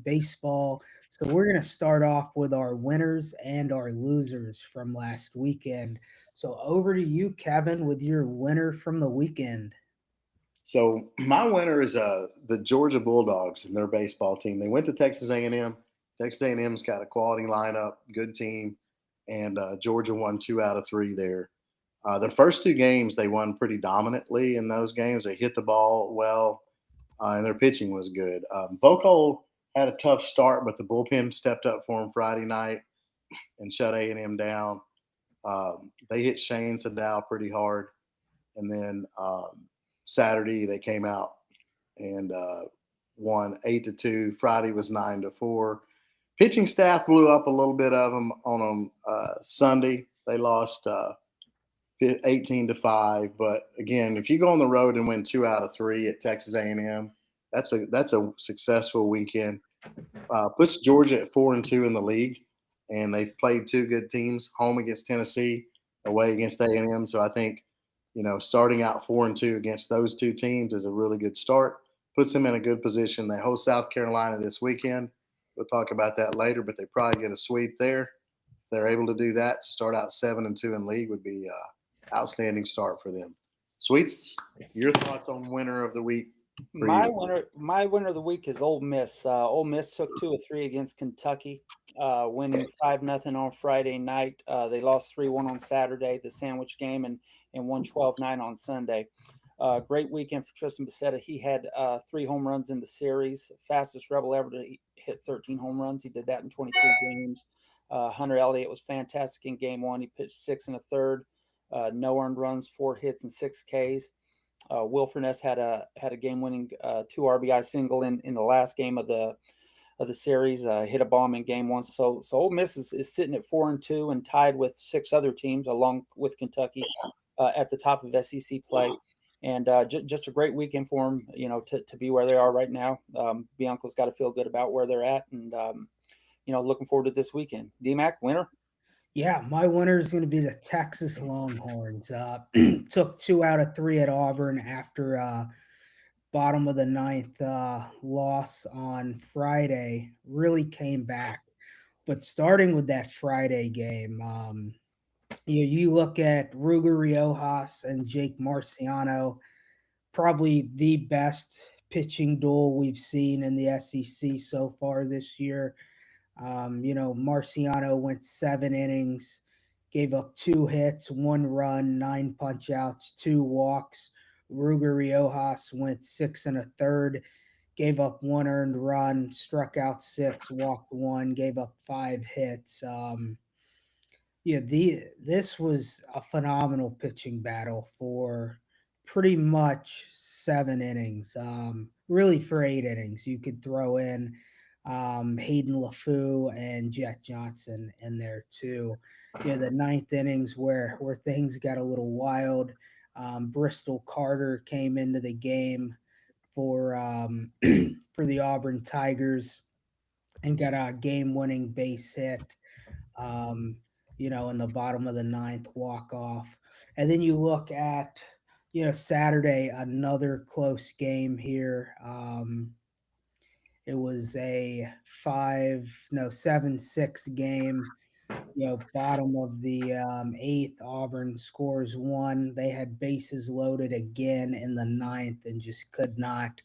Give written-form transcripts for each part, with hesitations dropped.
baseball. So we're going to start off with our winners and our losers from last weekend. So over to you, Kevin, with your winner from the weekend. So my winner is the Georgia Bulldogs and their baseball team. They went to Texas A&M. Texas A&M's got a quality lineup, good team, and Georgia won 2 out of 3 there. Their first 2 games they won pretty dominantly in those games. They hit the ball well, and their pitching was good. Bocol had a tough start, but the bullpen stepped up for him Friday night and shut A&M down. They hit Shane Sadal pretty hard, and then Saturday they came out and won 8-2. Friday was 9-4. Pitching staff blew up a little bit of them on them Sunday. They lost 18-5. But again, if you go on the road and win 2 out of 3 at Texas A&M, that's a successful weekend. Puts Georgia at 4-2 in the league, and they've played 2 good teams: home against Tennessee, away against A&M. So I think starting out 4-2 against those 2 teams is a really good start. Puts them in a good position. They host South Carolina this weekend. We'll talk about that later, but they probably get a sweep there. If they're able to do that, to start out 7-2 in league would be outstanding start for them. Sweets, your thoughts on winner of the week for you? My winner of the week is Ole Miss. Ole Miss took 2 of 3 against Kentucky, winning 5-0 on Friday night. They lost 3-1 on Saturday, the sandwich game, and won 12-9 on Sunday. Great weekend for Tristan Bissetta. He had 3 home runs in the series, fastest Rebel ever to hit 13 home runs. He did that in 23 games. Hunter Elliott was fantastic in game 1. He pitched 6 1/3, no earned runs, 4 hits, and 6 Ks. Will Furness had a game-winning 2 RBI single in the last game of the series. Hit a bomb in game 1. So Ole Miss is sitting at 4-2 and tied with 6 other teams, along with Kentucky, at the top of SEC play. And just a great weekend for them, to be where they are right now. Bianco's got to feel good about where they're at, and looking forward to this weekend. DMAC winner. Yeah, my winner is going to be the Texas Longhorns. Took 2 out of 3 at Auburn after bottom of the ninth loss on Friday. Really came back, but starting with that Friday game, you look at Ruger Riojas and Jake Marciano, probably the best pitching duel we've seen in the SEC so far this year. Marciano went 7 innings, gave up 2 hits, 1 run, 9 punch outs, 2 walks. Ruger Riojas went 6 1/3, gave up 1 earned run, struck out 6, walked 1, gave up 5 hits. This was a phenomenal pitching battle for pretty much 7 innings. Really for 8 innings, you could throw in Hayden LaFou and Jet Johnson in there too. The ninth innings where things got a little wild. Bristol Carter came into the game for for the Auburn Tigers and got a game-winning base hit. Um, in the bottom of the ninth walk off, and then you look at Saturday, another close game here. It was a 7-6 game. Bottom of the eighth, Auburn scores 1. They had bases loaded again in the ninth and just could not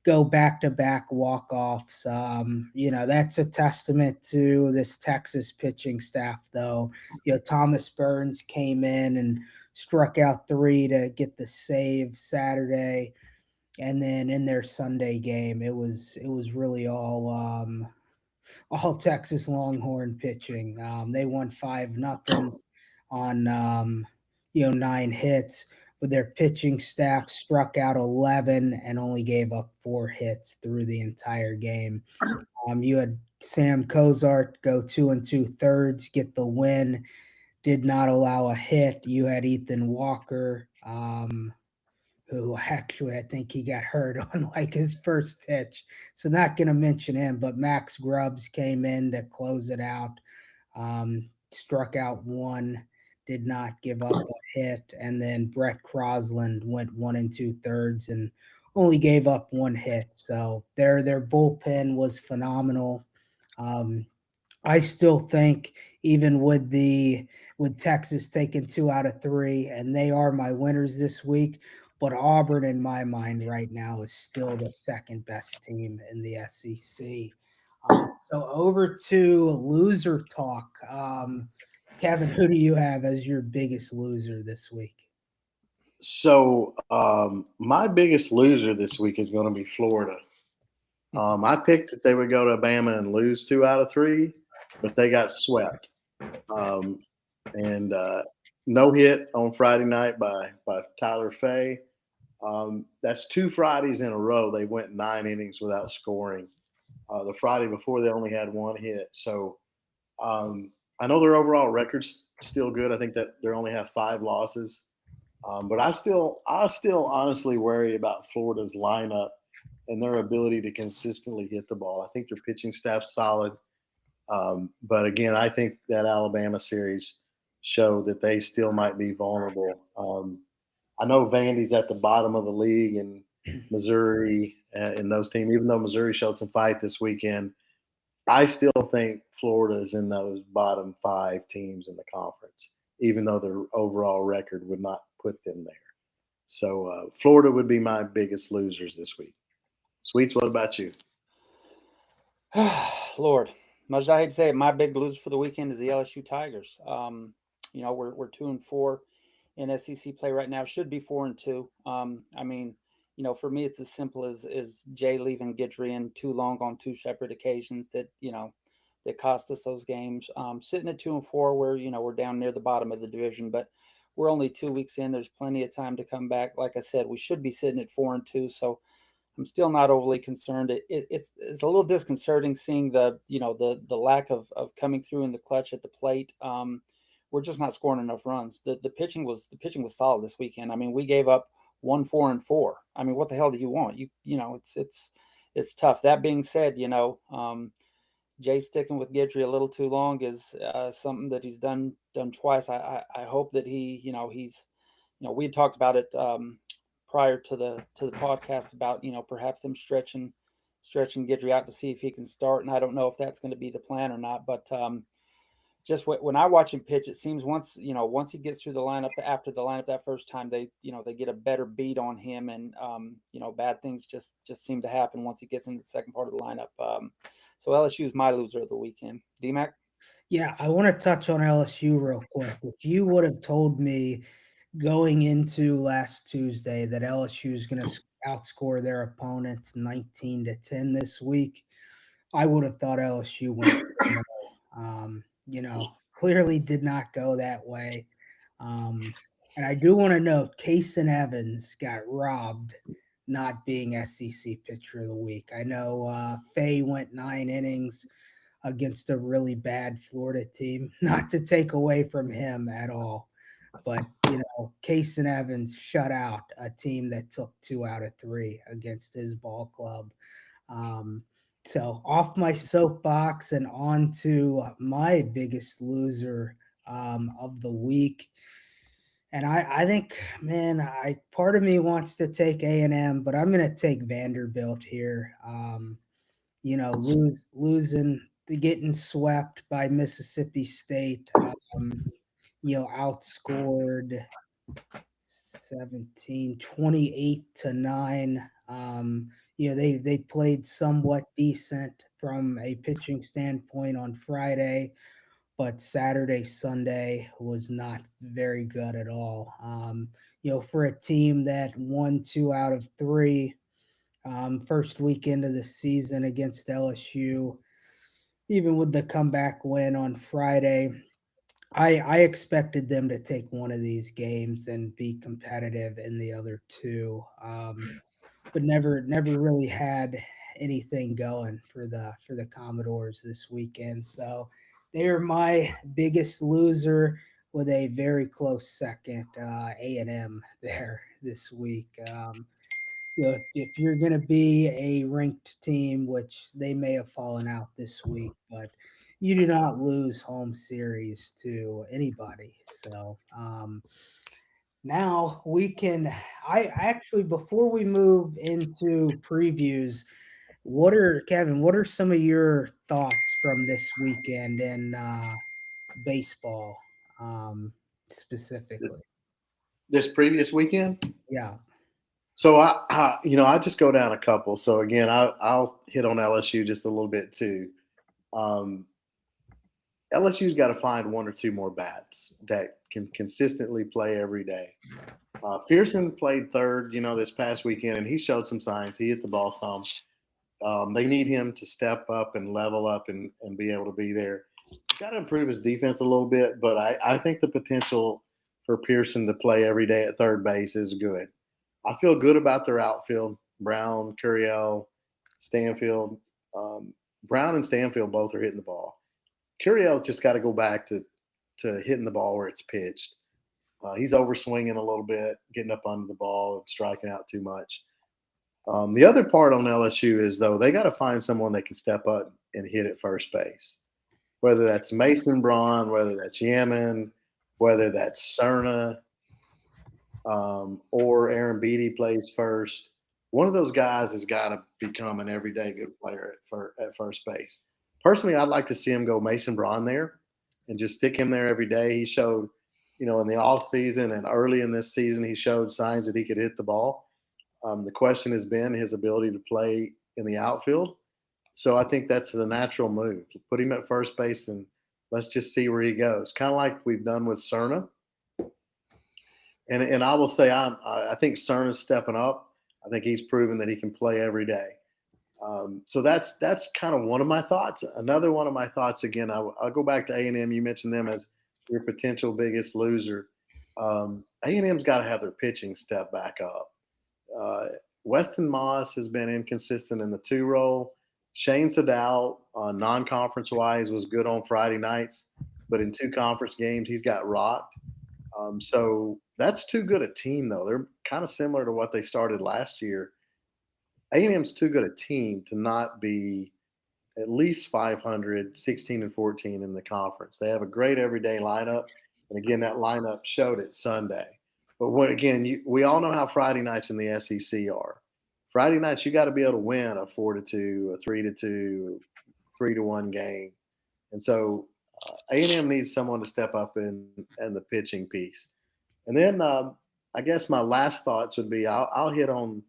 go back to back walk offs. That's a testament to this Texas pitching staff, though. Thomas Burns came in and struck out 3 to get the save Saturday. And then in their Sunday game, it was really all Texas Longhorn pitching. They won 5-0 on 9 hits, but their pitching staff struck out 11 and only gave up 4 hits through the entire game. You had Sam Cozart go 2 2/3, get the win, did not allow a hit. You had Ethan Walker, who actually I think he got hurt on like his first pitch. So not going to mention him, but Max Grubbs came in to close it out. Struck out 1, did not give up a hit, and then Brett Crosland went 1 2/3 and only gave up one hit. So their bullpen was phenomenal. I still think even with Texas taking 2 out of 3, and they are my winners this week, but Auburn in my mind right now is still the second best team in the SEC. So over to loser talk. Kevin, who do you have as your biggest loser this week? So my biggest loser this week is going to be Florida. I picked that they would go to Bama and lose 2 out of 3, but they got swept. And no hit on Friday night by Tyler Fay. That's 2 Fridays in a row they went 9 innings without scoring. The Friday before they only had 1 hit. So I know their overall record's still good. I think that they only have 5 losses. But I still honestly worry about Florida's lineup and their ability to consistently hit the ball. I think their pitching staff's solid. But again, I think that Alabama series showed that they still might be vulnerable. I know Vandy's at the bottom of the league and Missouri in those teams, even though Missouri showed some fight this weekend. I still think Florida is in those bottom 5 teams in the conference, even though their overall record would not put them there. So Florida would be my biggest losers this week. Sweets, what about you? Lord, much as I hate to say it, my big loser for the weekend is the LSU Tigers. We're 2-4 in SEC play right now. Should be 4-2. For me, it's as simple as Jay leaving Guidry in too long on 2 separate occasions that cost us those games. Sitting at 2-4, we're down near the bottom of the division, but we're only 2 weeks in. There's plenty of time to come back. Like I said, we should be sitting at 4-2. So I'm still not overly concerned. It's a little disconcerting seeing the lack of coming through in the clutch at the plate. We're just not scoring enough runs. The pitching was solid this weekend. I mean, we gave up 1, 4, and 4. I mean, what the hell do you want? It's tough. That being said, Jay sticking with Guidry a little too long is something that he's done twice. I hope that we had talked about it prior to the podcast about perhaps them stretching Guidry out to see if he can start, and I don't know if that's going to be the plan or not. But just when I watch him pitch, it seems once he gets through the lineup after the lineup that first time, they get a better beat on him, and bad things just seem to happen once he gets into the second part of the lineup. So LSU is my loser of the weekend. DMAC? Yeah, I want to touch on LSU real quick. If you would have told me going into last Tuesday that LSU is going to outscore their opponents 19-10 this week, I would have thought LSU went 4-0. Clearly did not go that way. And I do want to note, Kason Evans got robbed not being SEC Pitcher of the Week. I know Fay went 9 innings against a really bad Florida team, not to take away from him at all. But, Kason Evans shut out a team that took 2 out of 3 against his ball club. So off my soapbox and on to my biggest loser of the week. And I think, man, part of me wants to take A&M, but I'm going to take Vanderbilt here. Losing, getting swept by Mississippi State. Outscored 28-9. They played somewhat decent from a pitching standpoint on Friday, but Saturday, Sunday was not very good at all. For a team that won 2 out of 3 first weekend of the season against LSU, even with the comeback win on Friday, I expected them to take one of these games and be competitive in the other 2, but never really had anything going for the Commodores this weekend. So they are my biggest loser, with a very close second, A&M there this week. If you're going to be a ranked team, which they may have fallen out this week, but you do not lose home series to anybody. So now we can. I actually, before we move into previews, Kevin? What are some of your thoughts from this weekend in baseball, specifically? This previous weekend. Yeah. So I just go down a couple. So again, I'll hit on LSU just a little bit too. Um, LSU's got to find one or two more bats that can consistently play every day. Pearson played third, this past weekend, and he showed some signs. He hit the ball some. They need him to step up and level up and be able to be there. He's got to improve his defense a little bit, but I think the potential for Pearson to play every day at third base is good. I feel good about their outfield. Brown, Curiel, Stanfield. Brown and Stanfield both are hitting the ball. Curiel's just got to go back to hitting the ball where it's pitched. He's overswinging a little bit, getting up under the ball and striking out too much. The other part on LSU is, though, they got to find someone that can step up and hit at first base, whether that's Mason Braun, whether that's Yemen, whether that's Cerna, or Aaron Beatty plays first. One of those guys has got to become an everyday good player at first base. Personally, I'd like to see him go Mason Braun there and just stick him there every day. He showed, in the off season and early in this season, he showed signs that he could hit the ball. The question has been his ability to play in the outfield. So I think that's the natural move. Put him at first base and let's just see where he goes. Kind of like we've done with Cerna. And I will say I think Cerna's stepping up. I think he's proven that he can play every day. So that's kind of one of my thoughts. Another one of my thoughts, again, I'll go back to A&M. You mentioned them as your potential biggest loser. A&M's got to have their pitching step back up. Weston Moss has been inconsistent in the 2 role. Shane Sadal, non-conference wise, was good on Friday nights, but in 2 conference games, he's got rocked. So that's too good a team, though. They're kind of similar to what they started last year. A&M's too good a team to not be at least 500, 16-14 in the conference. They have a great everyday lineup, and again, that lineup showed it Sunday. But we all know how Friday nights in the SEC are. Friday nights, you got to be able to win a 4-2, a 3-2, 3-1 game, and so A&M needs someone to step up in the pitching piece. And then I guess my last thoughts would be I'll hit on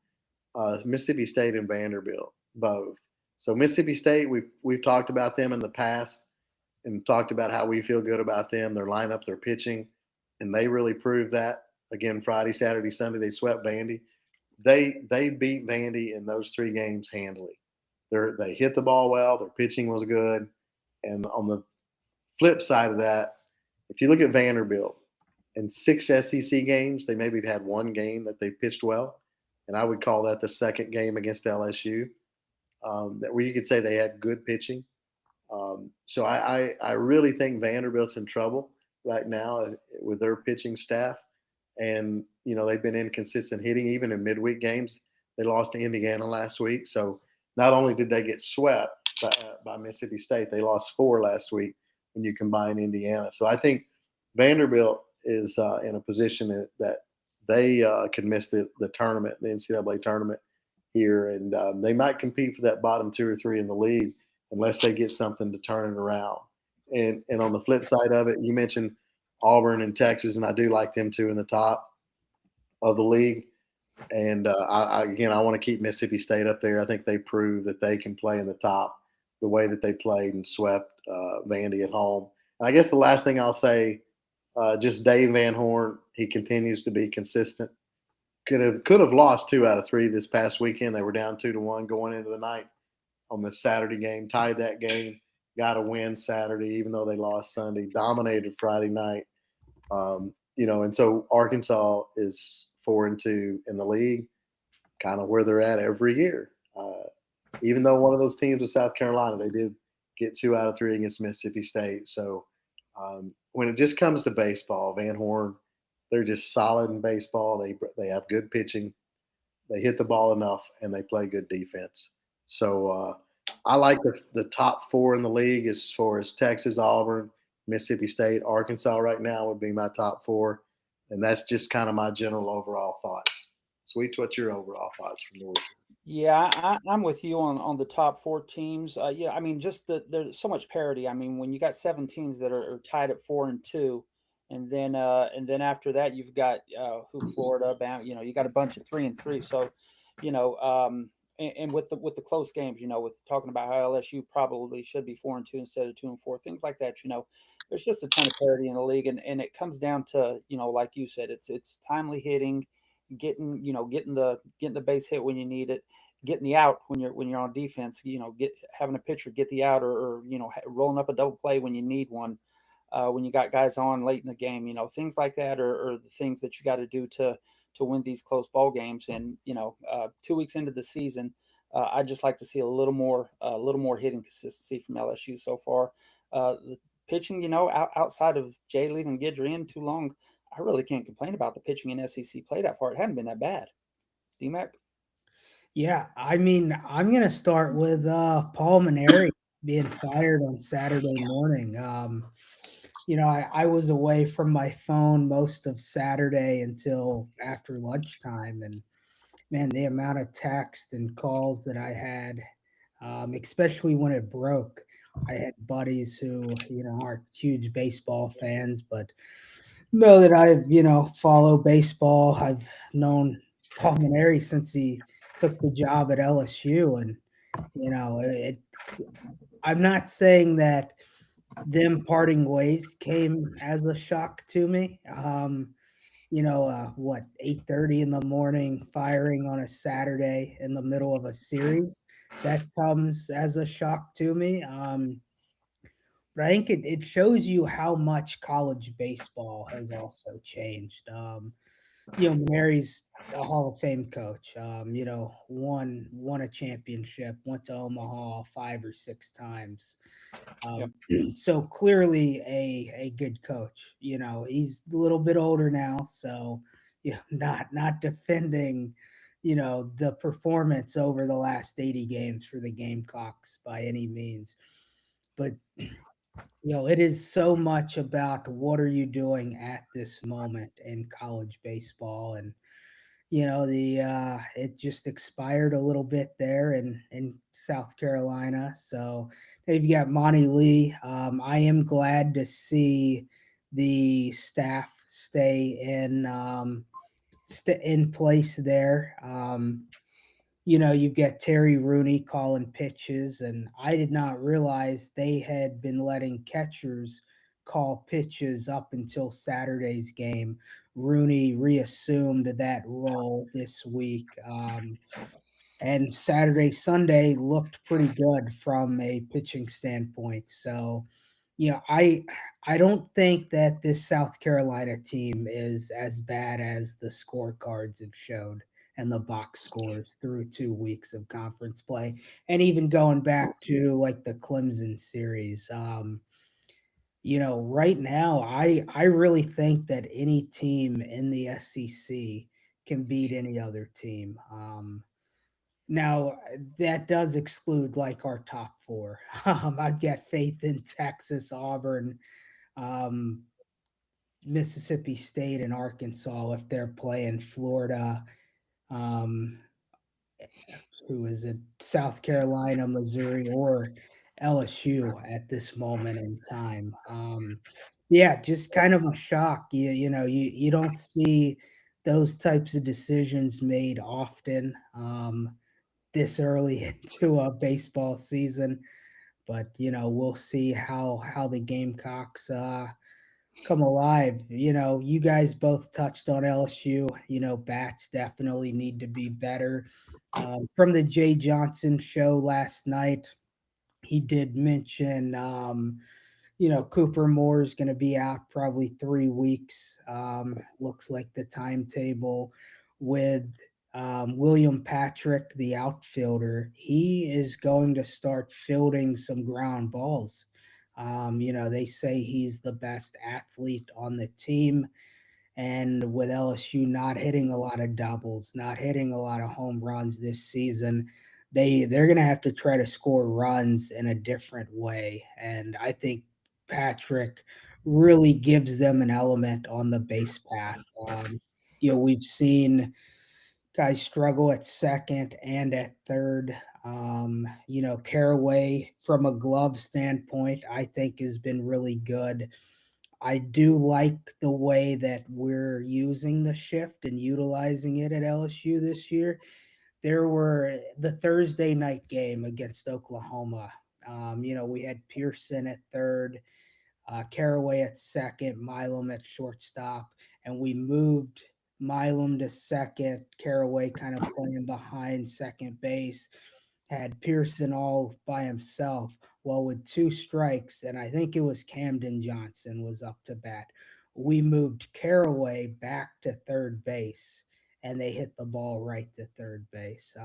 Mississippi State and Vanderbilt both. So Mississippi State, we've talked about them in the past and talked about how we feel good about them, their lineup, their pitching, and they really proved that. Again, Friday, Saturday, Sunday, they swept Vandy. They beat Vandy in those 3 games handily. They hit the ball well. Their pitching was good. And on the flip side of that, if you look at Vanderbilt, in 6 SEC games, they maybe had 1 game that they pitched well, and I would call that the second game against LSU, where you could say they had good pitching. So I really think Vanderbilt's in trouble right now with their pitching staff. And, they've been inconsistent hitting even in midweek games. They lost to Indiana last week. So not only did they get swept by Mississippi State, they lost 4 last week when you combine Indiana. So I think Vanderbilt is in a position that they could miss the tournament, the NCAA tournament here. And they might compete for that bottom 2 or 3 in the league unless they get something to turn it around. And on the flip side of it, you mentioned Auburn and Texas, and I do like them too in the top of the league. And I want to keep Mississippi State up there. I think they prove that they can play in the top the way that they played and swept Vandy at home. And I guess the last thing I'll say, just Dave Van Horn, he continues to be consistent. Could have lost 2 out of 3 this past weekend. They were down 2-1 going into the night on the Saturday game, tied that game, got a win Saturday, even though they lost Sunday, dominated Friday night. And so Arkansas is 4-2 in the league, kind of where they're at every year. Even though one of those teams was South Carolina, they did get 2 out of 3 against Mississippi State. So when it just comes to baseball, Van Horn, they're just solid in baseball. They have good pitching, they hit the ball enough, and they play good defense. So I like the top 4 in the league as far as Texas, Auburn, Mississippi State, Arkansas right now would be my top 4. And that's just kind of my general overall thoughts. Sweets, what's your overall thoughts from the weekend? Yeah, I'm with you on the top four teams. Yeah, I mean, just there's so much parity. I mean, when you got seven teams that are tied at 4-2, and then after that you've got who Florida, Bama. You know, you got a bunch of 3-3. So, you know, and with the close games, you know, with talking about how LSU probably should be 4-2 instead of 2-4, things like that. You know, there's just a ton of parity in the league, and it comes down to, you know, like you said, it's timely hitting, getting the base hit when you need it, getting the out when you're on defense, you know, get having a pitcher get the out, or you know, rolling up a double play when you need one, when you got guys on late in the game, you know, things like that are the things that you got to do to win these close ball games. And you know, 2 weeks into the season, I'd just like to see a little more hitting consistency from LSU so far. The pitching, you know, outside of Jay leaving Guidry in too long, I really can't complain about the pitching in SEC play that far. It hadn't been that bad. DMAC? Yeah, I mean, I'm gonna start with Paul Maneri being fired on Saturday morning. You know, I was away from my phone most of Saturday until after lunchtime, and man, the amount of text and calls that I had, especially when it broke. I had buddies who, you know, aren't huge baseball fans, but know that I, you know, follow baseball. I've known Paul Maneri since he took the job at LSU, and you know, I'm not saying that them parting ways came as a shock to me. You know, what, 8:30 in the morning, firing on a Saturday in the middle of a series, that comes as a shock to me. But I think it shows you how much college baseball has also changed. You know, Mary's a Hall of Fame coach. You know, won a championship, went to Omaha 5 or 6 times. Yep. So clearly a good coach. You know, he's a little bit older now, so you know, not defending, you know, the performance over the last 80 games for the Gamecocks by any means. But you know, it is so much about what are you doing at this moment in college baseball. And you know, the it just expired a little bit there in South Carolina. So they've got Monty Lee. I am glad to see the staff stay in place there. You know, you get Terry Rooney calling pitches, and I did not realize they had been letting catchers call pitches up until Saturday's game. Rooney reassumed that role this week. And Saturday, Sunday looked pretty good from a pitching standpoint. So, you know, I don't think that this South Carolina team is as bad as the scorecards have showed and the box scores through 2 weeks of conference play, and even going back to like the Clemson series. You know, right now, I really think that any team in the SEC can beat any other team. Now that does exclude like our top four. I've got faith in Texas, Auburn, um, Mississippi State, and Arkansas if they're playing Florida. Um, who is it? South Carolina, Missouri, or LSU at this moment in time. Yeah, just kind of a shock. You know, you don't see those types of decisions made often. This early into a baseball season. But you know, we'll see how the Gamecocks come alive. You know, you guys both touched on LSU. You know, bats definitely need to be better. From the Jay Johnson show last night, he did mention you know, Cooper Moore is going to be out probably 3 weeks. Looks like the timetable with William Patrick, the outfielder. He is going to start fielding some ground balls. You know, they say he's the best athlete on the team. And with LSU not hitting a lot of doubles, not hitting a lot of home runs this season, they're going to have to try to score runs in a different way. And I think Patrick really gives them an element on the base path. We've seen guys struggle at second and at third. Caraway, from a glove standpoint, I think has been really good. I do like the way that we're using the shift and utilizing it at LSU this year. There were the Thursday night game against Oklahoma. We had Pearson at third, Caraway at second, Milam at shortstop, and we moved Milam to second, Caraway kind of playing behind second base, had Pearson all by himself. Well, with two strikes, and I think it was Camden Johnson was up to bat, we moved Caraway back to third base, and they hit the ball right to third base.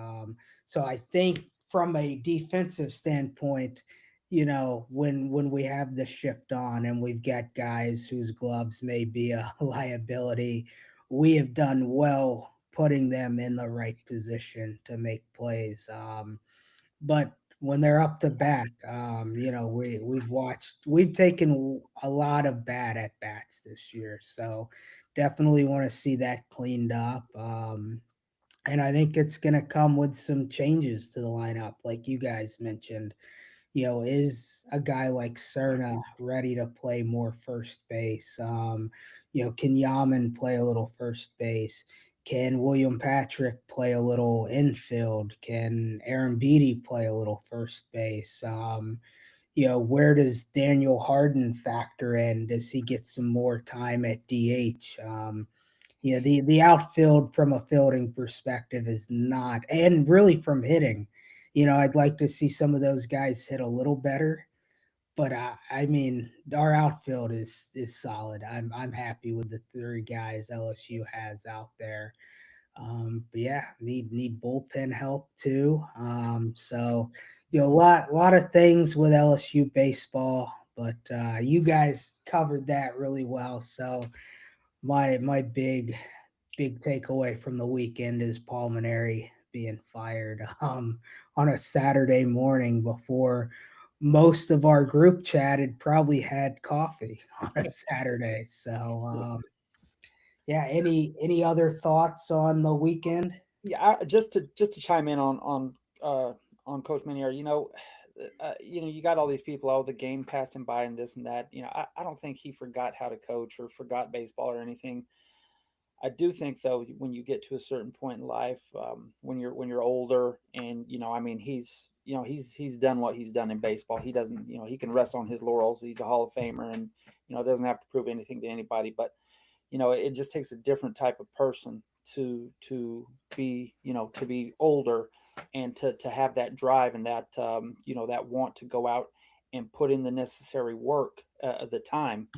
So I think from a defensive standpoint, when we have the shift on and we've got guys whose gloves may be a liability, we have done well putting them in the right position to make plays. But when they're up to bat, we've taken a lot of bad at bats this year, so definitely want to see that cleaned up. And I think it's going to come with some changes to the lineup, like you guys mentioned. Is a guy like Cerna ready to play more first base? Can Yaman play a little first base? Can William Patrick play a little infield? Can Aaron Beatty play a little first base? Where does Daniel Harden factor in? Does he get some more time at DH? The outfield from a fielding perspective is not, and really from hitting. I'd like to see some of those guys hit a little better, but I mean, our outfield is solid. I'm happy with the three guys LSU has out there. But yeah, need bullpen help too. So a lot of things with LSU baseball, but you guys covered that really well. So my big takeaway from the weekend is Paul Maneri being fired on a Saturday morning before most of our group chat had probably had coffee on a Saturday. So yeah, any other thoughts on the weekend? Yeah, just to chime in on Coach Manier, you got all these people. Oh, the game passed him by, and this and that. I don't think he forgot how to coach or forgot baseball or anything. I do think though, when you get to a certain point in life, when you're older, and I mean, he's done what he's done in baseball. He doesn't, he can rest on his laurels. He's a Hall of Famer, and doesn't have to prove anything to anybody. But it just takes a different type of person to be to be older, and to have that drive and that that want to go out and put in the necessary work, the time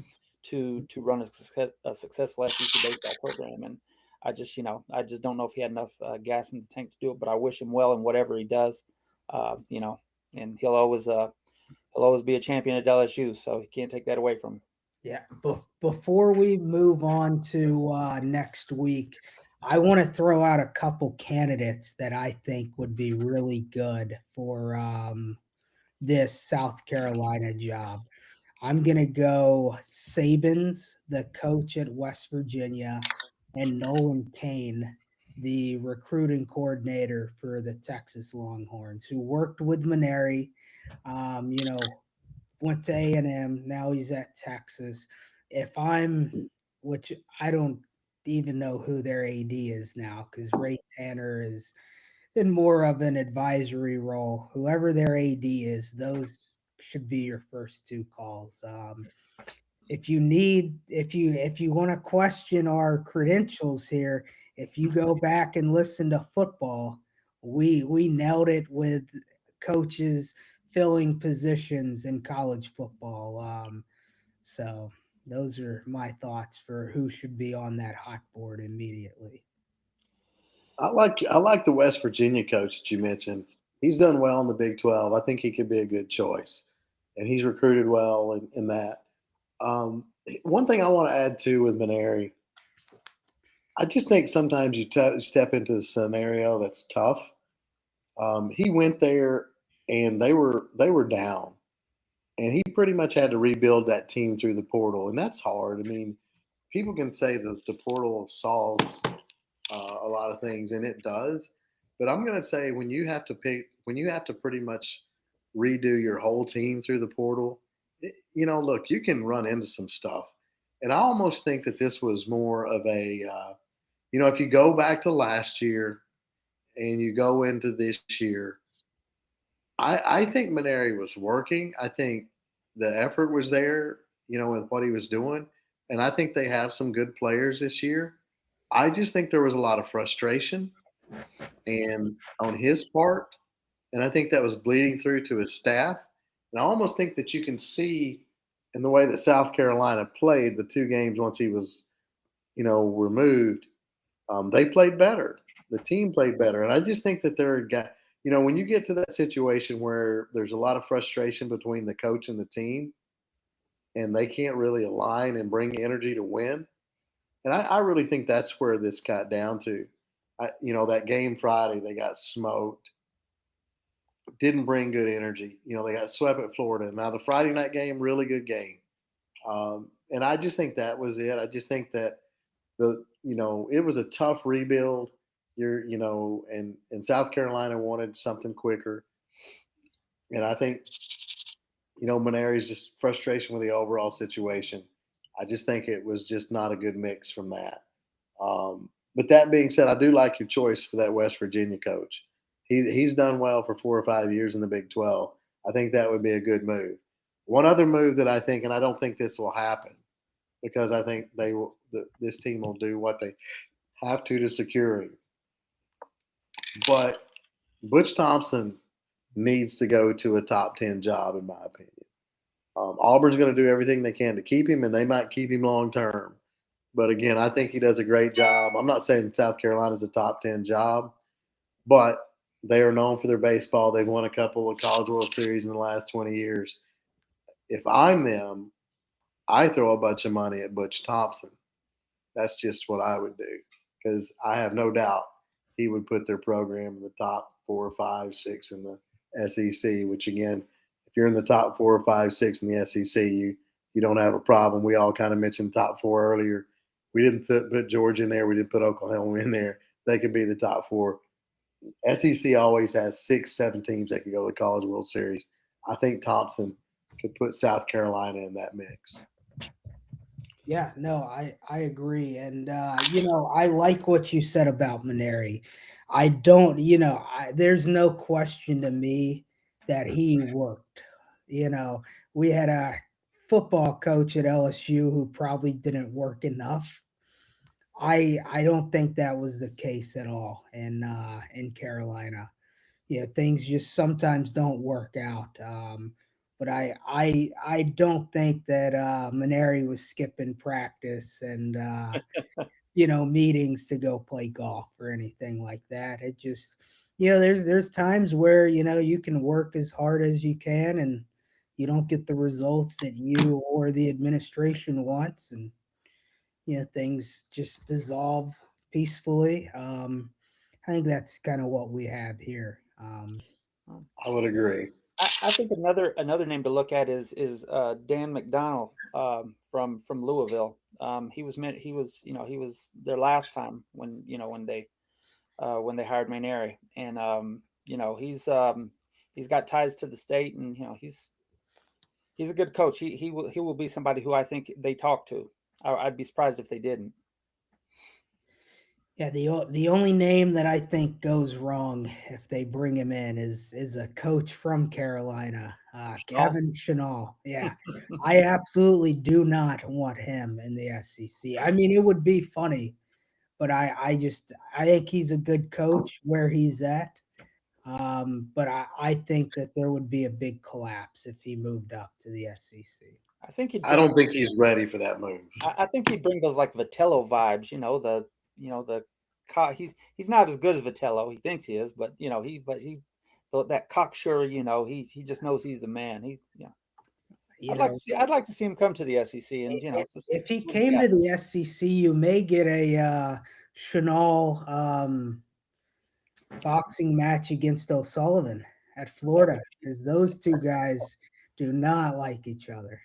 to run a successful SEC baseball program. And I just don't know if he had enough gas in the tank to do it. But I wish him well in whatever he does. And he'll always be a champion at LSU, so he can't take that away from him. Yeah. Before we move on to next week, I want to throw out a couple candidates that I think would be really good for this South Carolina job. I'm going to go Sabins, the coach at West Virginia, and Nolan Kane, the recruiting coordinator for the Texas Longhorns, who worked with Maneri. Went to A&M, now he's at Texas. Which I don't even know who their AD is now, because Ray Tanner is in more of an advisory role. Whoever their AD is, those should be your first two calls. If you want to question our credentials here, if you go back and listen to football, we nailed it with coaches filling positions in college football. So those are my thoughts for who should be on that hot board immediately. I like the West Virginia coach that you mentioned. He's done well in the Big 12. I think he could be a good choice, and he's recruited well in that. One thing I want to add to with Maneri, I just think sometimes you step into a scenario that's tough. He went there and they were down, and he pretty much had to rebuild that team through the portal, and that's hard. I mean, people can say that the portal solves a lot of things, and it does. But I'm going to say when you have to pretty much redo your whole team through the portal, look, you can run into some stuff, and I almost think that this was more of a, if you go back to last year and you go into this year, I think Maneri was working. I think the effort was there, with what he was doing, and I think they have some good players this year. I just think there was a lot of frustration and on his part, and I think that was bleeding through to his staff. And I almost think that you can see in the way that South Carolina played the 2 games once he was, removed. They played better. The team played better, and I just think that they're a guy. When you get to that situation where there's a lot of frustration between the coach and the team, and they can't really align and bring energy to win, and I really think that's where this got down to. That game Friday, they got smoked. Didn't bring good energy. They got swept at Florida. Now the Friday night game, really good game. And I just think that was it. I just think that it was a tough rebuild. And South Carolina wanted something quicker. And I think, Maneri's just frustration with the overall situation. I just think it was just not a good mix from that. But that being said, I do like your choice for that West Virginia coach. He's done well for 4 or 5 years in the Big 12. I think that would be a good move. One other move that I think, and I don't think this will happen, because I think this team will do what they have to secure him. But Butch Thompson needs to go to a top 10 job, in my opinion. Auburn's going to do everything they can to keep him, and they might keep him long term. But again, I think he does a great job. I'm not saying South Carolina's a top 10 job, but they are known for their baseball. They've won a couple of College World Series in the last 20 years. If I'm them, I throw a bunch of money at Butch Thompson. That's just what I would do, because I have no doubt he would put their program in the top 4, 5, 6 in the SEC, which again, if you're in the top 4, 5, 6 in the SEC, you don't have a problem. We all kind of mentioned top 4 earlier. We didn't put Georgia in there. We didn't put Oklahoma in there. They could be the top 4. SEC always has 6, 7 teams that can go to the College World Series. I think Thompson could put South Carolina in that mix. Yeah, no, I agree. And, I like what you said about Maneri. I don't, there's no question to me that he worked. We had a football coach at LSU who probably didn't work enough. I don't think that was the case at all in Carolina. Things just sometimes don't work out. But I don't think that Maneri was skipping practice and meetings to go play golf or anything like that. It just there's times where you can work as hard as you can and you don't get the results that you or the administration wants, and things just dissolve peacefully. I think that's kind of what we have here. I would agree. I think another name to look at is Dan McDonnell from Louisville. He was there last time when they hired Maneri, and he's got ties to the state, and he's a good coach. He will be somebody who I think they talk to. I'd be surprised if they didn't. Yeah, the only name that I think goes wrong if they bring him in is a coach from Carolina, Kevin Chenault. Yeah, I absolutely do not want him in the SEC. I mean, it would be funny, but I think he's a good coach where he's at. But I think that there would be a big collapse if he moved up to the SEC. I don't think he's ready for that move. I think he'd bring those like Vitello vibes, he's not as good as Vitello. He thinks he is, but that cocksure, he just knows he's the man. I'd like to see him come to the SEC, and if he came to the SEC, you may get a Chenault boxing match against O'Sullivan at Florida, because those two guys do not like each other.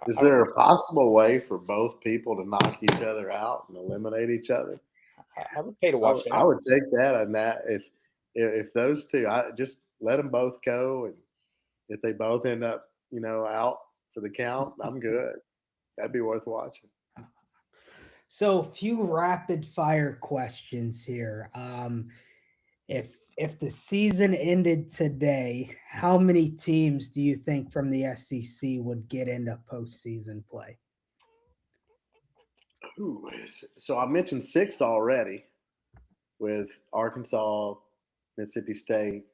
Is there a possible way for both people to knock each other out and eliminate each other? I would pay to I watch would, that. I would take that and that if those two, I just let them both go, and if they both end up, out for the count, I'm good. That'd be worth watching. So, a few rapid fire questions here. If the season ended today, how many teams do you think from the SEC would get into postseason play? Ooh, so I mentioned six already with Arkansas, Mississippi State,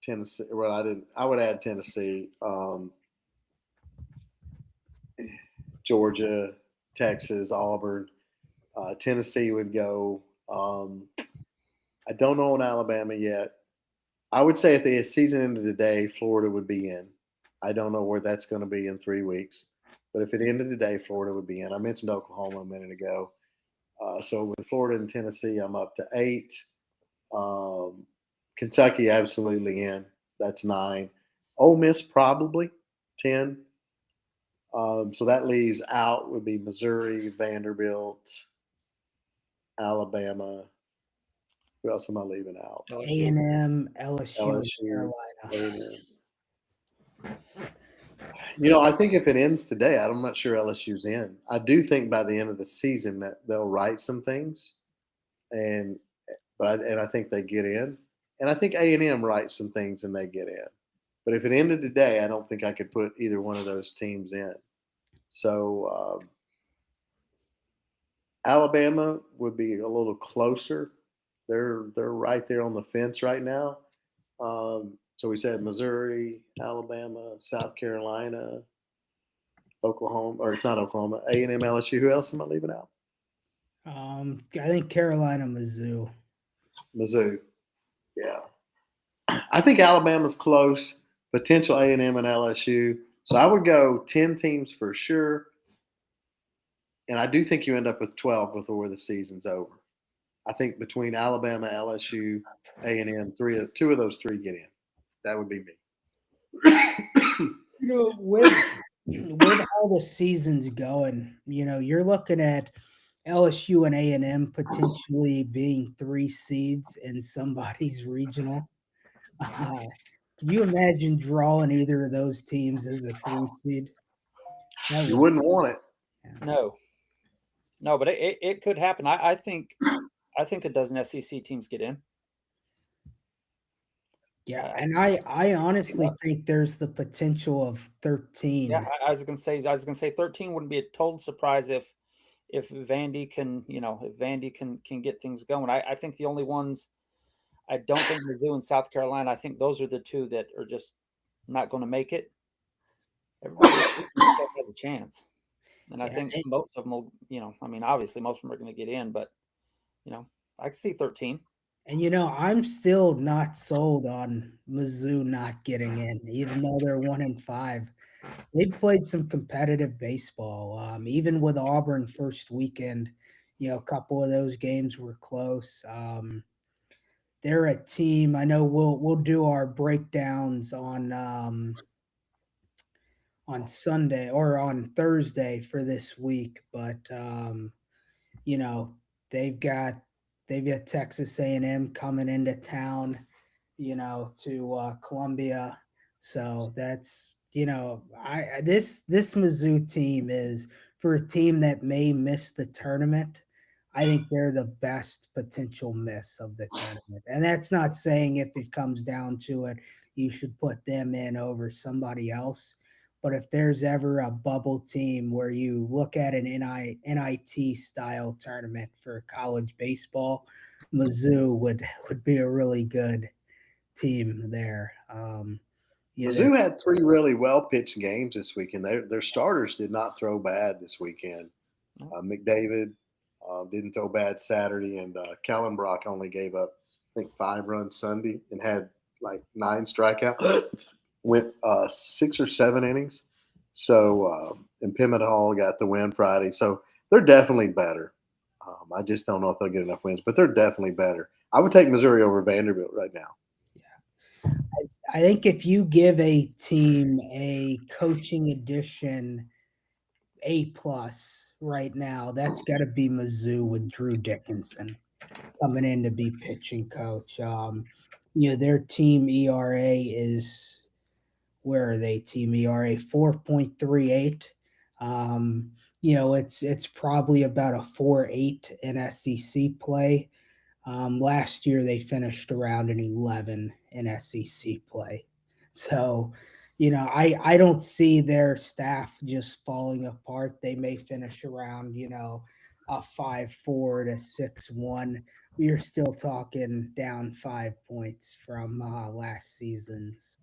Tennessee. Well, I didn't. I would add Tennessee, Georgia, Texas, Auburn. Tennessee would go. I don't know on Alabama yet. I would say if the season ended today, Florida would be in. I don't know where that's going to be in 3 weeks, but if it ended today, Florida would be in. I mentioned Oklahoma a minute ago. So with Florida and Tennessee, I'm up to 8. Kentucky absolutely in. That's 9. Ole Miss probably 10. So that leaves out would be Missouri, Vanderbilt, Alabama. Who else am I leaving out? A&M, LSU, and LSU, Carolina. A&M. I think if it ends today, I'm not sure LSU's in. I do think by the end of the season that they'll write some things, and I think they get in, and I think A&M writes some things and they get in. But if it ended today, I don't think I could put either one of those teams in. So Alabama would be a little closer. They're right there on the fence right now. So we said Missouri, Alabama, South Carolina, Oklahoma, or it's not Oklahoma, A&M, LSU. Who else am I leaving out? I think Carolina, Mizzou. Mizzou. Yeah. I think Alabama's close. Potential A&M and LSU. So I would go 10 teams for sure. And I do think you end up with 12 before the season's over. I think between Alabama, LSU, A&M, two of those three get in. That would be me. With how the season's going, you're looking at LSU and A&M potentially being 3 seeds in somebody's regional. Can you imagine drawing either of those teams as a 3 seed? You wouldn't want it. No, but it could happen. I think a dozen SEC teams get in. Yeah, and I honestly think there's the potential of 13. Yeah, I was gonna say 13 wouldn't be a total surprise if Vandy can, can get things going. I think the only ones I don't think Mizzou and South Carolina, I think those are the two that are just not going to make it. Everybody has a chance. And I think most of them will, obviously most of them are going to get in, but I can see 13. And I'm still not sold on Mizzou not getting in, even though they're 1-5. They've played some competitive baseball. Even with Auburn first weekend, a couple of those games were close. They're a team. I know we'll do our breakdowns on Sunday or on Thursday for this week, but they've got Texas A&M coming into town, to Columbia. So that's this Mizzou team is, for a team that may miss the tournament, I think they're the best potential miss of the tournament. And that's not saying if it comes down to it, you should put them in over somebody else. But if there's ever a bubble team where you look at an NIT style tournament for college baseball, Mizzou would be a really good team there. Mizzou had 3 really well pitched games this weekend. Their starters did not throw bad this weekend. McDavid didn't throw bad Saturday, and Kellen Brock only gave up, I think, 5 runs Sunday and had like 9 strikeouts. Went 6 or 7 innings. So, and Pimmet Hall got the win Friday. So they're definitely better. I just don't know if they'll get enough wins, but they're definitely better. I would take Missouri over Vanderbilt right now. Yeah. I think if you give a team a coaching addition A+ right now, that's got to be Mizzou with Drew Dickinson coming in to be pitching coach. Their team ERA is where are they? Team ERA 4.38. It's probably about a 4.8 in SEC play. Last year they finished around an 11 in SEC play. So, I don't see their staff just falling apart. They may finish around, a 5-4 to 6-1. We are still talking down 5 points from last season's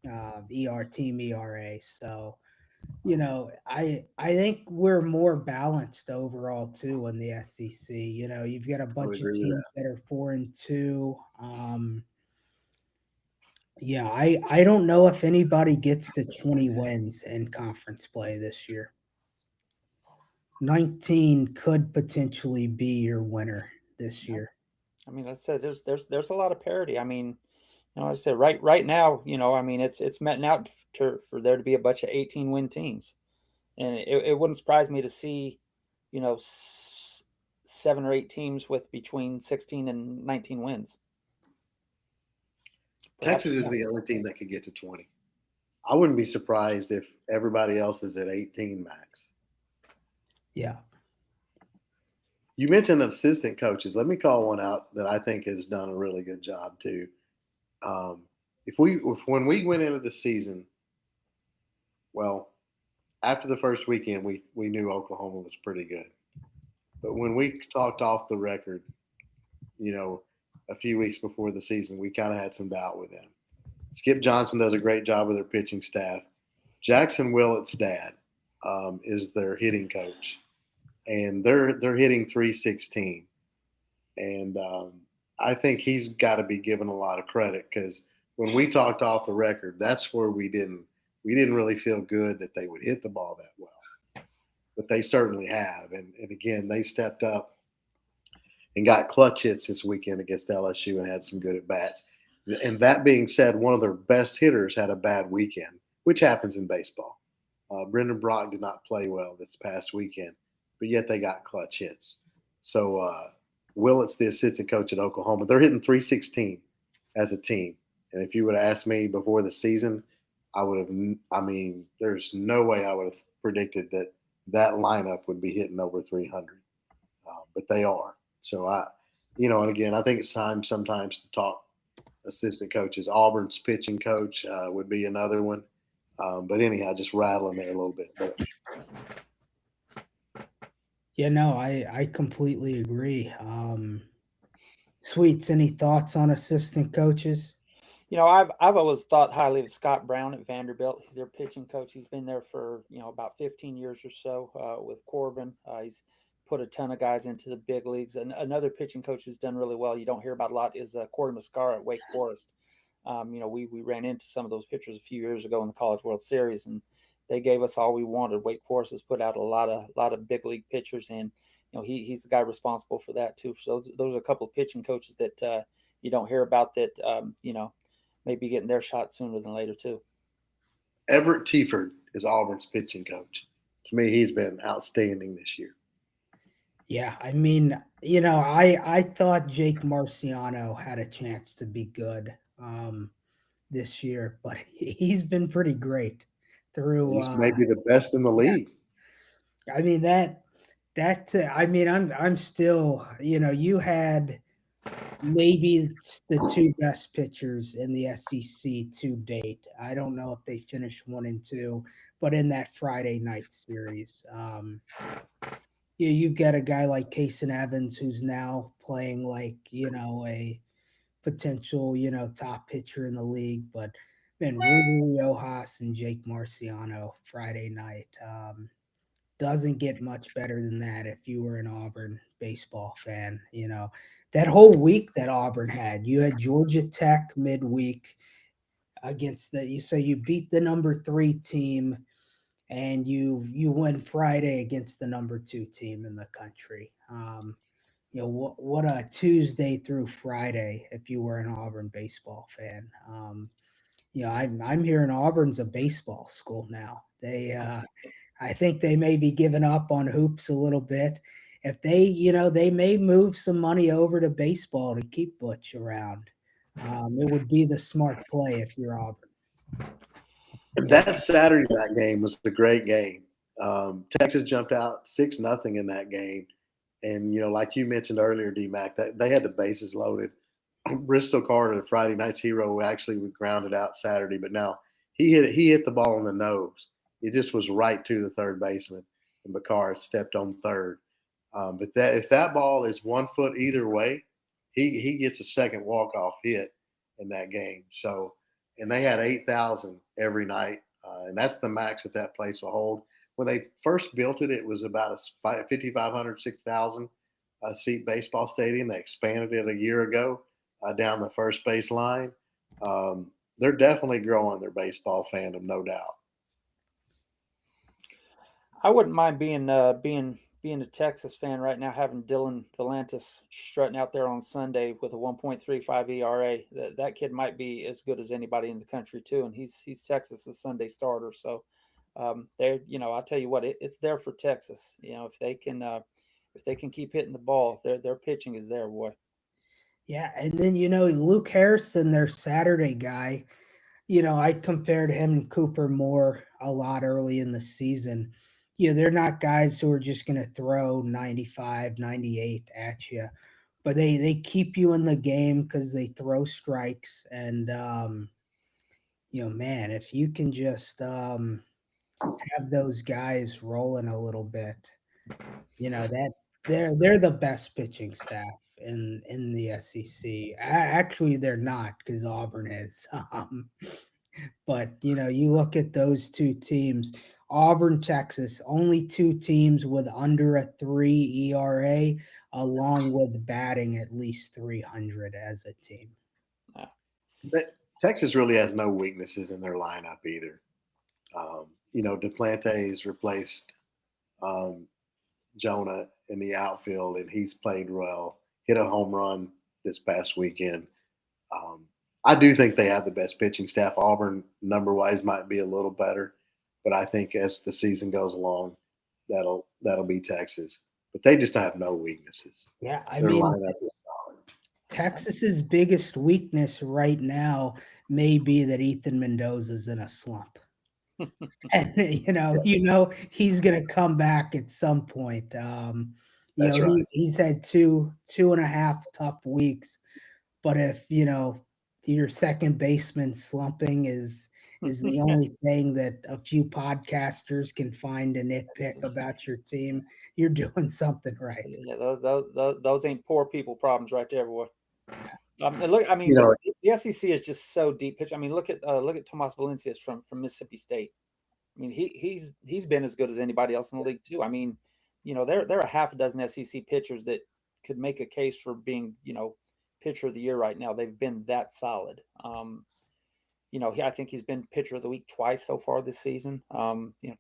team ERA. So, I think we're more balanced overall too in the SEC. You've got a I would bunch of agree with that. teams that are 4-2. Yeah, I don't know if anybody gets to 20 wins in conference play this year. 19 could potentially be your winner this year. I mean, I said there's a lot of parity. I mean, I said right now, I mean, it's meant out for there to be a bunch of 18-win teams, and it wouldn't surprise me to see, 7 or 8 teams with between 16 and 19 wins. Perhaps Texas is the only team that could get to 20. I wouldn't be surprised if everybody else is at 18 max. Yeah. You mentioned assistant coaches. Let me call one out that I think has done a really good job too. When we went into the season, well, after the first weekend, we knew Oklahoma was pretty good. But when we talked off the record, a few weeks before the season, we kind of had some doubt with them. Skip Johnson does a great job with their pitching staff. Jackson Willett's dad is their hitting coach, and they're hitting 316. And I think he's got to be given a lot of credit because when we talked off the record, that's where we didn't really feel good that they would hit the ball that well. But they certainly have. And again, they stepped up and got clutch hits this weekend against LSU and had some good at bats. And that being said, one of their best hitters had a bad weekend, which happens in baseball. Brendan Brock did not play well this past weekend, but yet they got clutch hits. So Willett's the assistant coach at Oklahoma. They're hitting 316 as a team. And if you would have asked me before the season, there's no way I would have predicted that lineup would be hitting over 300. But they are. So and again, I think it's time sometimes to talk assistant coaches. Auburn's pitching coach would be another one. But anyhow, just rattling there a little bit. But, Yeah, no, I completely agree. Sweets, any thoughts on assistant coaches? I've always thought highly of Scott Brown at Vanderbilt. He's their pitching coach. He's been there for about 15 years or so with Corbin. He's put a ton of guys into the big leagues. And another pitching coach who's done really well, you don't hear about a lot, is Corey Muscara at Wake Forest. We ran into some of those pitchers a few years ago in the College World Series, and they gave us all we wanted. Wake Forest has put out a lot of big league pitchers, and he's the guy responsible for that too. So those are a couple of pitching coaches that you don't hear about that maybe getting their shot sooner than later too. Everett Tiford is Auburn's pitching coach. To me, he's been outstanding this year. Yeah, I mean, I thought Jake Marciano had a chance to be good this year, but he's been pretty great through. He's maybe the best in the league. I mean I'm still, you had maybe the two best pitchers in the SEC to date. I don't know if they finished 1 and 2, but in that Friday night series, you get a guy like Kason Evans who's now playing like, a potential, top pitcher in the league. But man, Ruben Rojas and Jake Marciano Friday night doesn't get much better than that if you were an Auburn baseball fan. That whole week that Auburn had, you had Georgia Tech midweek against so you beat the number 3 team and you win Friday against the number 2 team in the country. What a Tuesday through Friday if you were an Auburn baseball fan. I'm hearing Auburn's a baseball school now. I think they may be giving up on hoops a little bit. If they may move some money over to baseball to keep Butch around. It would be the smart play if you're Auburn. And that Saturday night game was a great game. Texas jumped out 6-0 in that game. And, like you mentioned earlier, D-Mac, they had the bases loaded. Bristol Carter, the Friday night's hero, actually was grounded out Saturday, but now he hit the ball on the nose. It just was right to the third baseman, and Bakar stepped on third. But if that ball is 1 foot either way, he gets a second walk-off hit in that game. So, and they had 8,000 every night, and that's the max that place will hold. When they first built it, it was about a 5,500, 6,000 seat baseball stadium. They expanded it a year ago down the first base line. They're definitely growing their baseball fandom, no doubt. I wouldn't mind being a Texas fan right now, having Dylan Volantis strutting out there on Sunday with a 1.35 ERA. That kid might be as good as anybody in the country too, and he's Texas's Sunday starter. So I'll tell you what, it's there for Texas. If they can keep hitting the ball, their pitching is there, boy. Yeah, and then Luke Harrison, their Saturday guy. I compared him and Cooper Moore a lot early in the season. They're not guys who are just going to throw 95, 98 at you, but they keep you in the game because they throw strikes. And, man, if you can just have those guys rolling a little bit, that they're the best pitching staff in the SEC. Actually, they're not because Auburn is. But you look at those two teams, Auburn, Texas, only two teams with under a 3 ERA, along with batting at least 300 as a team. Texas really has no weaknesses in their lineup either. Duplantes replaced Jonah in the outfield, and he's played well. Hit a home run this past weekend. I do think they have the best pitching staff. Auburn, number-wise, might be a little better, but I think as the season goes along, that'll be Texas. But they just have no weaknesses. Yeah, Their lineup is solid. Texas's biggest weakness right now may be that Ethan Mendoza's in a slump. And he's going to come back at some point. That's right. He's had two and a half tough weeks, but if your second baseman slumping is the only thing that a few podcasters can find a nitpick about your team, you're doing something right. Yeah, those ain't poor people problems right there, boy. The SEC is just so deep pitch. I mean, look at Tomas Valencias from Mississippi State. I mean, he's been as good as anybody else in the league too. I mean, there are half a dozen SEC pitchers that could make a case for being, pitcher of the year right now. They've been that solid. I think he's been pitcher of the week twice so far this season.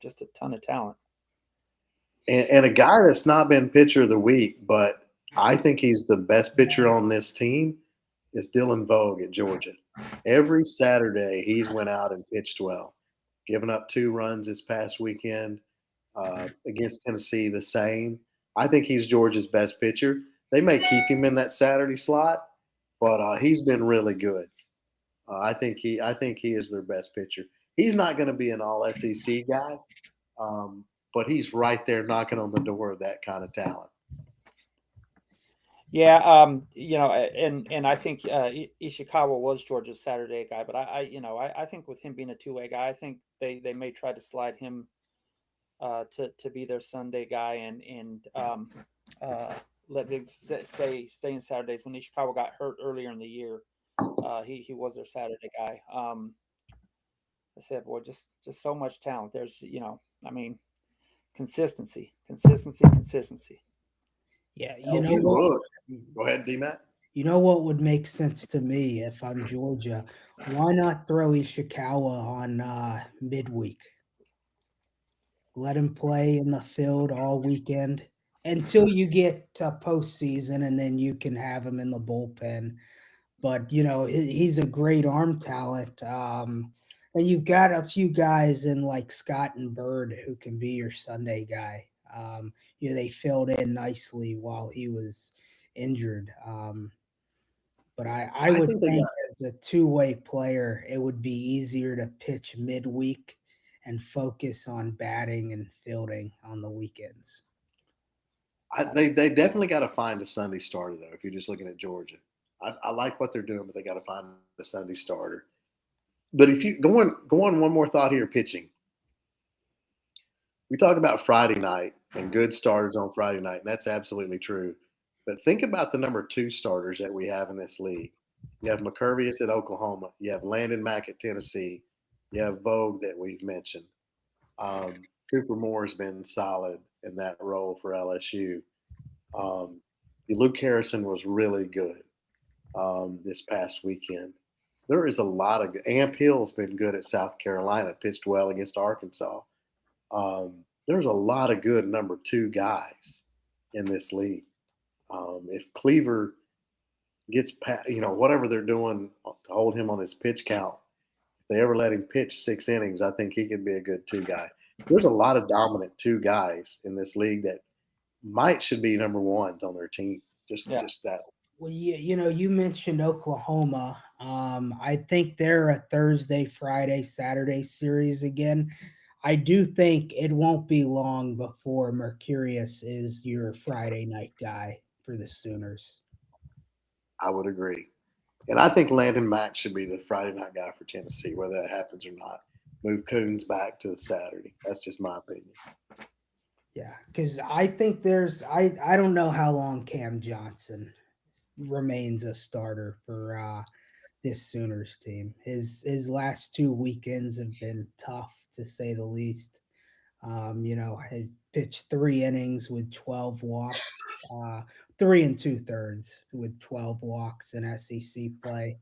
Just a ton of talent. And a guy that's not been pitcher of the week, but I think he's the best pitcher on this team is Dylan Vogue at Georgia. Every Saturday he's went out and pitched well, giving up 2 runs this past weekend against Tennessee. The same. I think he's Georgia's best pitcher. They may keep him in that Saturday slot, but he's been really good. I think he is their best pitcher. He's not going to be an all SEC guy, but he's right there knocking on the door of that kind of talent. Yeah, and I think Ishikawa was Georgia's Saturday guy, but I think with him being a two-way guy, I think they may try to slide him to be their Sunday guy and let him stay in Saturdays. When Ishikawa got hurt earlier in the year, he was their Saturday guy. I said, boy, just so much talent. There's, consistency. Yeah, Go ahead, D-Mac. You know what would make sense to me if I'm Georgia? Why not throw Ishikawa on midweek? Let him play in the field all weekend until you get to postseason, and then you can have him in the bullpen. but he's a great arm talent. And you got a few guys in like Scott and Bird who can be your Sunday guy. They filled in nicely while he was injured. But I I would think they think got. as a two-way player, it would be easier to pitch midweek and focus on batting and fielding on the weekends. They definitely got to find a Sunday starter though. If you're just looking at Georgia, I like what they're doing, but they got to find a Sunday starter. But if you go on one more thought here, pitching. We talk about Friday night and good starters on Friday night, and that's absolutely true. But think about the number two starters that we have in this league. You have McCurvius at Oklahoma. You have Landon Mack at Tennessee. You have Vogue that we've mentioned. Cooper Moore has been solid in that role for LSU. Um, Luke Harrison was really good this past weekend. There is a lot of Amp Hill's been good at South Carolina, pitched well against Arkansas. There's a lot of good number two guys in this league. If Cleaver gets past, whatever they're doing to hold him on his pitch count, if they ever let him pitch 6 innings, I think he could be a good two guy. There's a lot of dominant two guys in this league that should be number ones on their team. Just that. Well, you mentioned Oklahoma. I think they're a Thursday, Friday, Saturday series again. I do think it won't be long before Mercurius is your Friday night guy for the Sooners. I would agree. And I think Landon Mack should be the Friday night guy for Tennessee, whether that happens or not. Move Coons back to Saturday. That's just my opinion. Yeah, because I think I don't know how long Cam Johnson remains a starter for this Sooners team. His last 2 weekends have been tough to say the least. I pitched 3 innings with 12 walks, 3 2/3 with 12 walks in SEC play.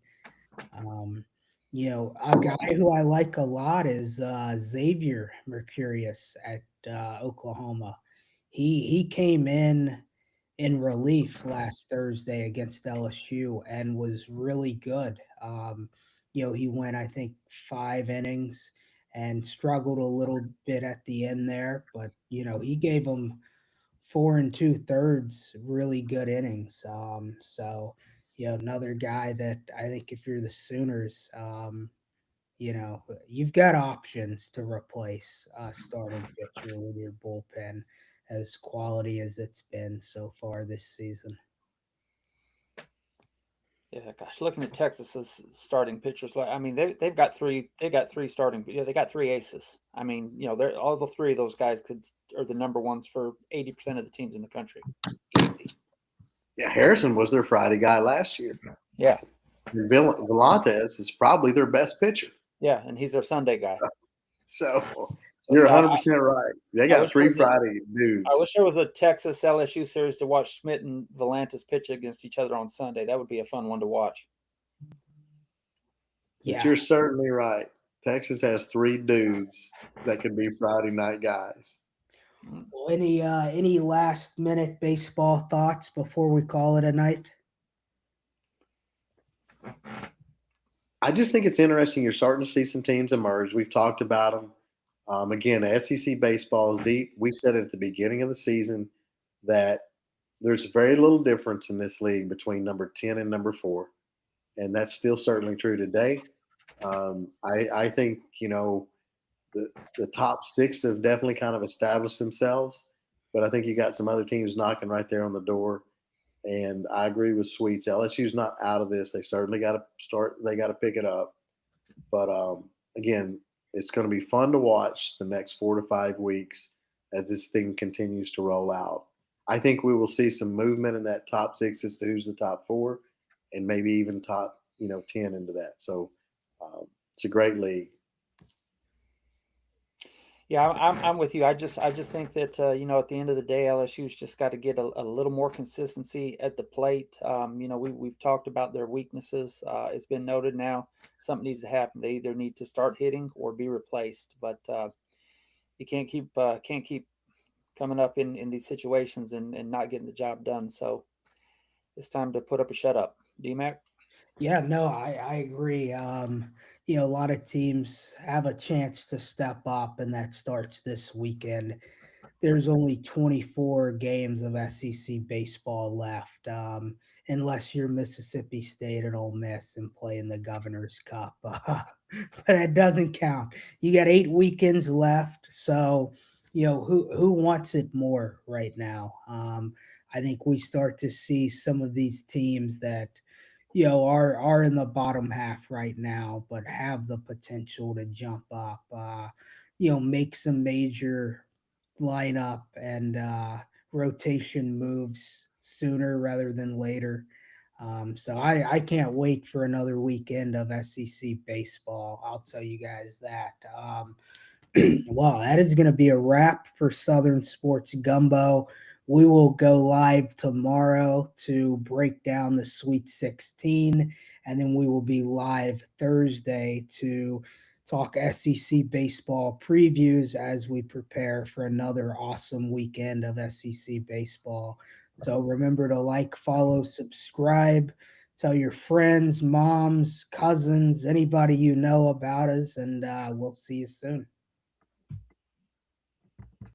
A guy who I like a lot is Xavier Mercurius at Oklahoma. He came in relief last Thursday against LSU and was really good. He went, I think, 5 innings and struggled a little bit at the end there, but he gave them 4 2/3 really good innings. So another guy that I think if you're the Sooners, you've got options to replace a starting pitcher with your bullpen as quality as it's been so far this season. Yeah, gosh, looking at Texas's starting pitchers, I mean, they've got three. They got three starting. Yeah, they got three aces. I mean, they're all the three of those guys are the number ones for 80% of the teams in the country. Easy. Yeah, Harrison was their Friday guy last year. Yeah. And Velazquez is probably their best pitcher. Yeah, and he's their Sunday guy. So you're 100% right. They got three Friday dudes. I wish there was a Texas LSU series to watch Schmidt and Volantis pitch against each other on Sunday. That would be a fun one to watch. Yeah. But you're certainly right. Texas has three dudes that could be Friday night guys. Well, any last minute baseball thoughts before we call it a night? I just think it's interesting. You're starting to see some teams emerge. We've talked about them. Again, SEC baseball is deep. We said it at the beginning of the season that there's very little difference in this league between number 10 and number 4. And that's still certainly true today. I think, the top 6 have definitely kind of established themselves. But I think you got some other teams knocking right there on the door. And I agree with Sweets. LSU's not out of this. They certainly got to start. They got to pick it up. But, again, it's going to be fun to watch the next 4 to 5 weeks as this thing continues to roll out. I think we will see some movement in that top 6 as to who's the top 4 and maybe even top, 10 into that. So it's a great league. Yeah, I'm with you. I just think that at the end of the day, LSU's just got to get a little more consistency at the plate. We've talked about their weaknesses. It's been noted now. Something needs to happen. They either need to start hitting or be replaced. But you can't keep coming up in these situations and not getting the job done. So it's time to put up a shut up. DMAC? Yeah, no, I agree. A lot of teams have a chance to step up, and that starts this weekend. There's only 24 games of SEC baseball left, unless you're Mississippi State and Ole Miss and play in the Governor's Cup. But it doesn't count. You got 8 weekends left, so who wants it more right now? I think we start to see some of these teams that are in the bottom half right now, but have the potential to jump up. Make some major lineup and rotation moves sooner rather than later. So I can't wait for another weekend of SEC baseball. I'll tell you guys that. Well, that is going to be a wrap for Southern Sports Gumbo. We will go live tomorrow to break down the Sweet 16, and then we will be live Thursday to talk SEC baseball previews as we prepare for another awesome weekend of SEC baseball. So remember to like, follow, subscribe, tell your friends, moms, cousins, anybody you know about us, and we'll see you soon.